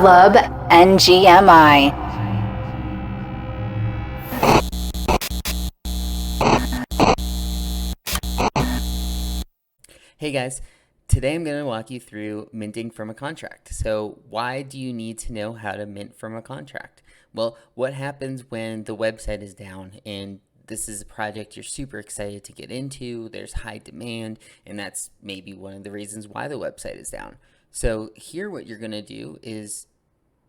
Club NGMI. Hey guys, today I'm going to walk you through minting from a contract. So why do you need to know how to mint from a contract? Well, what happens when the website is down and this is a project you're super excited to get into, there's high demand, and that's maybe one of the reasons why the website is down. So here what you're going to do is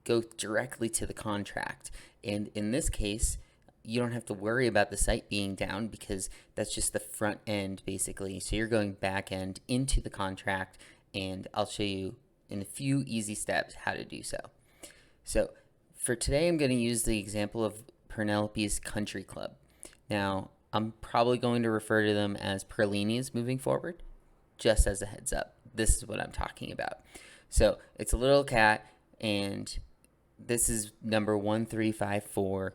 go directly to the contract. And in this case, you don't have to worry about the site being down because that's just the front end basically. So you're going back end into the contract, and I'll show you in a few easy steps how to do so. So for today, I'm going to use the example of Penelope's Country Club. Now, I'm probably going to refer to them as Perlinis moving forward, just as a heads up. This is what I'm talking about. So it's a little cat, and this is number 1354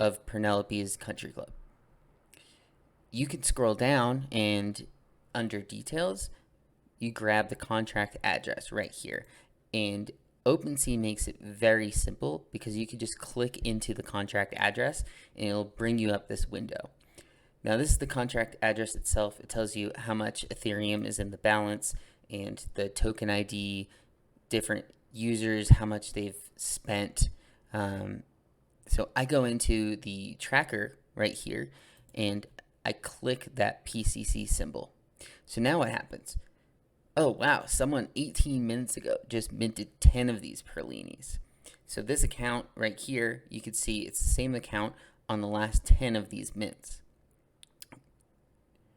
of Penelope's Country Club. You can scroll down, and under details, you grab the contract address right here. And Opensea makes it very simple because you can just click into the contract address and it'll bring you up this window. Now, this is the contract address itself. It tells you how much Ethereum is in the balance and the token ID, different users, how much they've spent. So I go into the tracker right here and I click that PCC symbol. So now what happens? Oh wow, someone 18 minutes ago just minted 10 of these Perlinis. So this account right here, you can see it's the same account on the last 10 of these mints.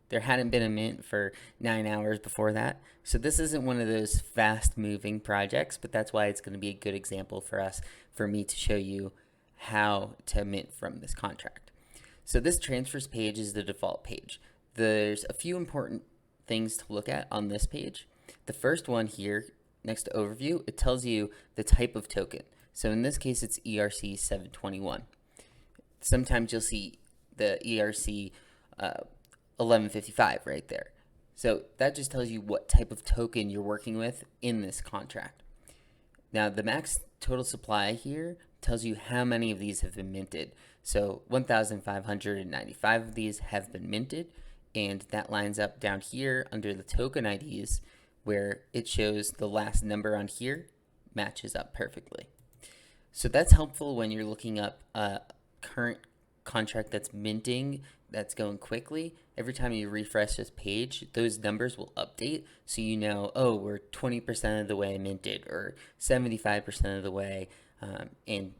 There hadn't been a mint for 9 hours before that. So this isn't one of those fast moving projects, but that's why it's going to be a good example for me to show you how to mint from this contract. So this transfers page is the default page. There's a few important things to look at on this page. The first one here, next to overview, it tells you the type of token. So in this case, it's ERC 721. Sometimes you'll see the ERC 1155 right there. So that just tells you what type of token you're working with in this contract. Now the max total supply here tells you how many of these have been minted. So 1,595 of these have been minted, and that lines up down here under the token IDs where it shows the last number on here matches up perfectly. So that's helpful when you're looking up a current contract that's minting, that's going quickly. Every time you refresh this page, those numbers will update, so you know, oh, we're 20% of the way minted or 75% of the way, and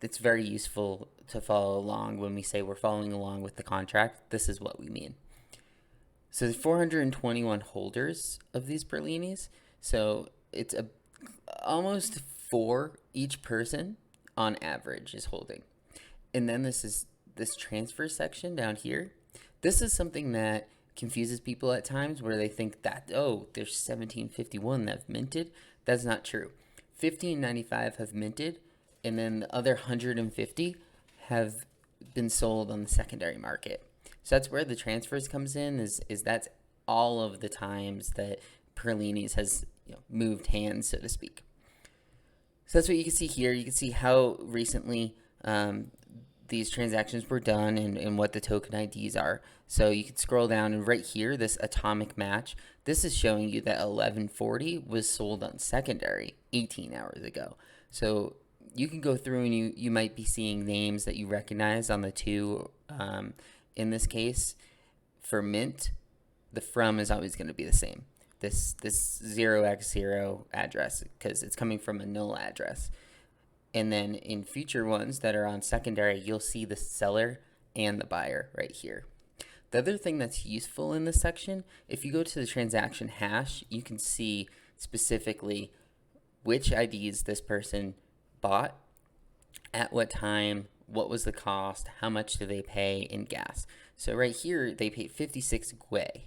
it's very useful to follow along. When we say we're following along with the contract, this is what we mean. So there's 421 holders of these Perlinis, so it's almost 4 each person on average is holding. And then this transfer section down here. This is something that confuses people at times where they think that, oh, there's 1751 that have minted. That's not true. 1595 have minted, and then the other 150 have been sold on the secondary market. So that's where the transfers comes in, is that's all of the times that Perlinis has moved hands, so to speak. So that's what you can see here. You can see how recently these transactions were done and what the token IDs are. So you can scroll down, and right here, this atomic match, this is showing you that 1140 was sold on secondary 18 hours ago. So you can go through and you might be seeing names that you recognize on the two. In this case, for mint, the from is always going to be the same. This 0x0 address, because it's coming from a null address. And then in future ones that are on secondary, you'll see the seller and the buyer right here. The other thing that's useful in this section, if you go to the transaction hash, you can see specifically which IDs this person bought, at what time, what was the cost, how much do they pay in gas. So right here, they paid 56 gwei.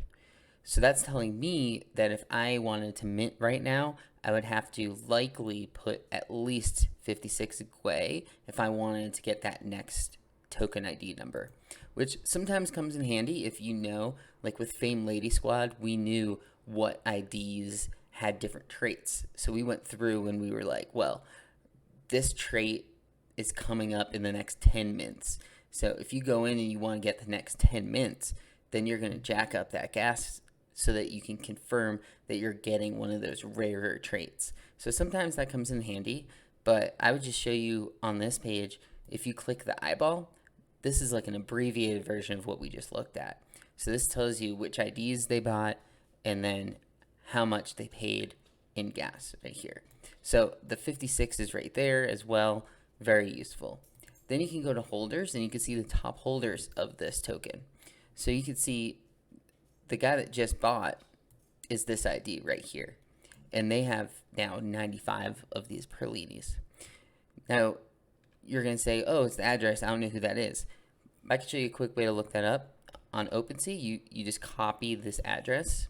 So that's telling me that if I wanted to mint right now, I would have to likely put at least 56 gwei if I wanted to get that next token ID number, which sometimes comes in handy if you know, like with Fame Lady Squad, we knew what IDs had different traits. So we went through and we were like, well, this trait is coming up in the next 10 mints. So if you go in and you want to get the next 10 mints, then you're going to jack up that gas so that you can confirm that you're getting one of those rarer traits. So sometimes that comes in handy, but I would just show you on this page, if you click the eyeball, this is like an abbreviated version of what we just looked at. So this tells you which IDs they bought and then how much they paid in gas right here. So the 56 is right there as well, very useful. Then you can go to holders and you can see the top holders of this token. So you can see the guy that just bought is this ID right here. And they have now 95 of these Perlinis. Now, you're going to say, oh, it's the address. I don't know who that is. I can show you a quick way to look that up. On Opensea, you just copy this address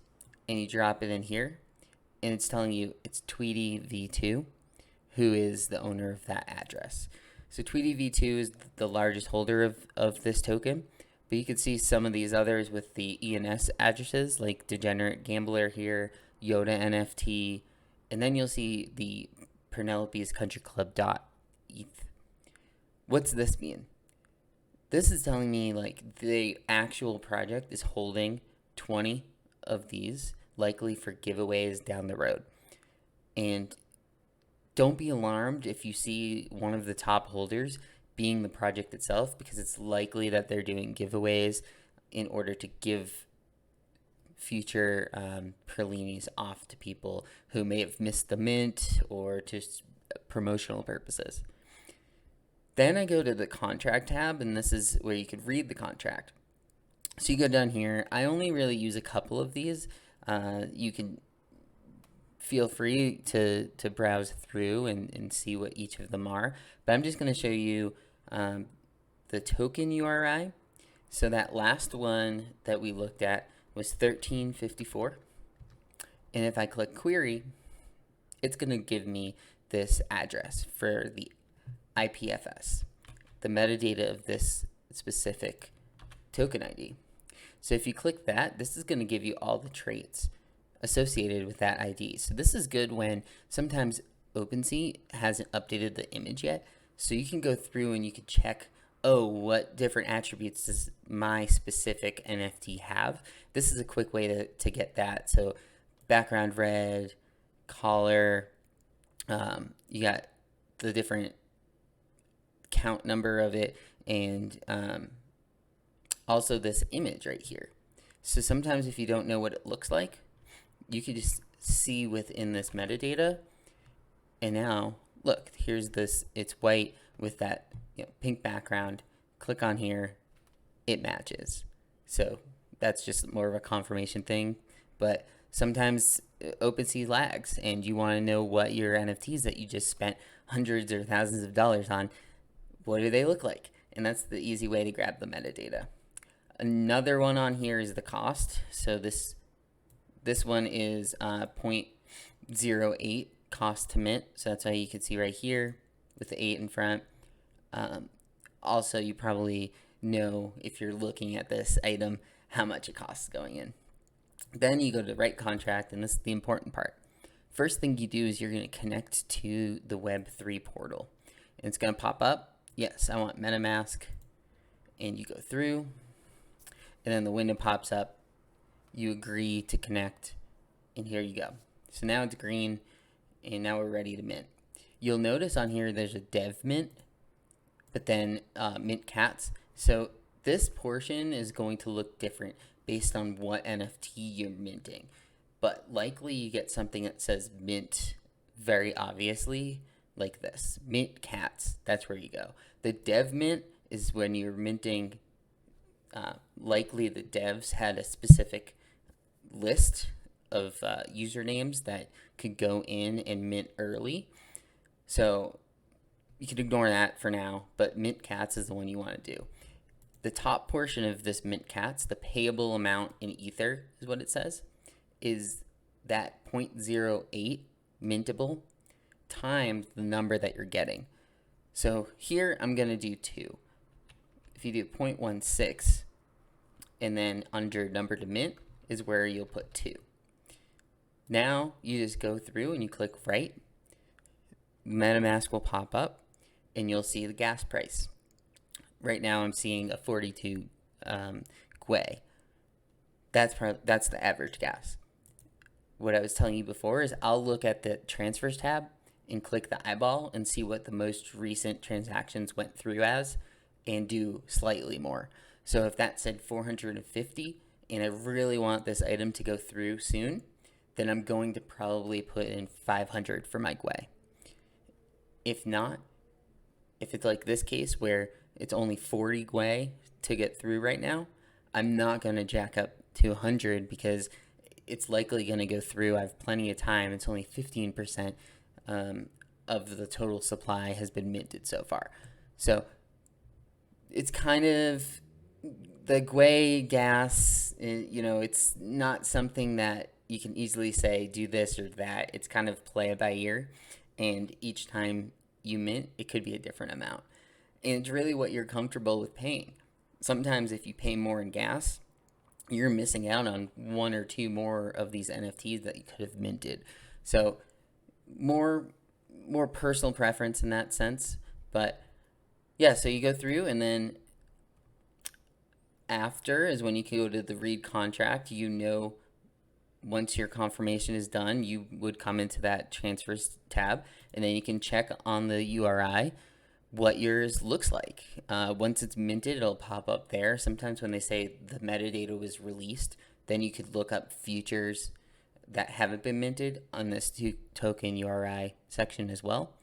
and you drop it in here. And it's telling you it's Tweety V2, who is the owner of that address. So Tweety V2 is the largest holder of this token. But you can see some of these others with the ENS addresses, like Degenerate Gambler here, Yoda NFT, and then you'll see the Penelope's Country Club .eth. What's this mean? This is telling me like the actual project is holding 20 of these, likely for giveaways down the road. And don't be alarmed if you see one of the top holders being the project itself, because it's likely that they're doing giveaways in order to give future Perlinis off to people who may have missed the mint or just promotional purposes. Then I go to the contract tab, and this is where you could read the contract. So you go down here. I only really use a couple of these. You can feel free to browse through and see what each of them are. But I'm just going to show you the token URI. So that last one that we looked at was 1354. And if I click query, it's going to give me this address for the IPFS, the metadata of this specific token ID. So if you click that, this is going to give you all the traits associated with that ID. So this is good when sometimes Opensea hasn't updated the image yet. So you can go through and you can check, oh, what different attributes does my specific NFT have? This is a quick way to get that. So background red, collar, you got the different count number of it, and also this image right here. So sometimes if you don't know what it looks like, you can just see within this metadata. And now look, here's this, it's white with that pink background. Click on here, it matches. So that's just more of a confirmation thing. But sometimes OpenSea lags and you want to know what your NFTs that you just spent hundreds or thousands of dollars on, what do they look like? And that's the easy way to grab the metadata. Another one on here is the cost. So this one is 0.08 cost to mint. So that's why you can see right here with the 8 in front. Also, you probably know if you're looking at this item how much it costs going in. Then you go to write contract, and this is the important part. First thing you do is you're going to connect to the Web3 portal. And it's going to pop up, yes, I want MetaMask. And you go through, and then the window pops up. You agree to connect, and here you go. So now it's green, and now we're ready to mint. You'll notice on here there's a dev mint, but then mint cats. So this portion is going to look different based on what NFT you're minting. But likely you get something that says mint very obviously, like this. Mint cats, that's where you go. The dev mint is when you're minting, likely the devs had a specific list of usernames that could go in and mint early. So you can ignore that for now, but mint cats is the one you want to do. The top portion of this mint cats, the payable amount in Ether is what it says, is that 0.08 mintable times the number that you're getting. So here I'm going to do 2. If you do 0.16 and then under number to mint is where you'll put 2. Now you just go through and you click write. MetaMask will pop up and you'll see the gas price. Right now I'm seeing a 42 GWE. That's the average gas. What I was telling you before is I'll look at the transfers tab and click the eyeball and see what the most recent transactions went through as and do slightly more. So if that said 450 and I really want this item to go through soon, then I'm going to probably put in 500 for my GWE. If not, if it's like this case where it's only 40 GWE to get through right now, I'm not going to jack up to 100 because it's likely going to go through. I have plenty of time. It's only 15% of the total supply has been minted so far. So it's kind of the GWE gas, it's not something that you can easily say do this or that. It's kind of play it by ear, and each time you mint, it could be a different amount. And it's really what you're comfortable with paying. Sometimes if you pay more in gas, you're missing out on one or two more of these NFTs that you could have minted. So more personal preference in that sense. But yeah, so you go through, and then after is when you can go to the read contract. Once your confirmation is done, you would come into that transfers tab, and then you can check on the URI what yours looks like. Once it's minted, it'll pop up there. Sometimes when they say the metadata was released, then you could look up futures that haven't been minted on this token URI section as well.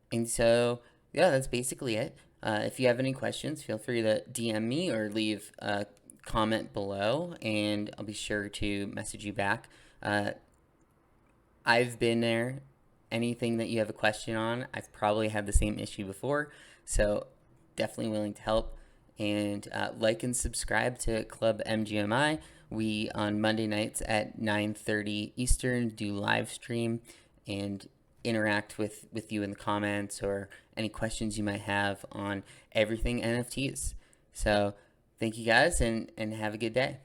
And so, yeah, that's basically it. If you have any questions, feel free to DM me or leave a comment below, and I'll be sure to message you back. I've been there. Anything that you have a question on, I've probably had the same issue before, so definitely willing to help. And like and subscribe to Club MGMI. We, on Monday nights at 9:30 Eastern, do live stream and interact with you in the comments or any questions you might have on everything NFTs. So thank you guys, and have a good day.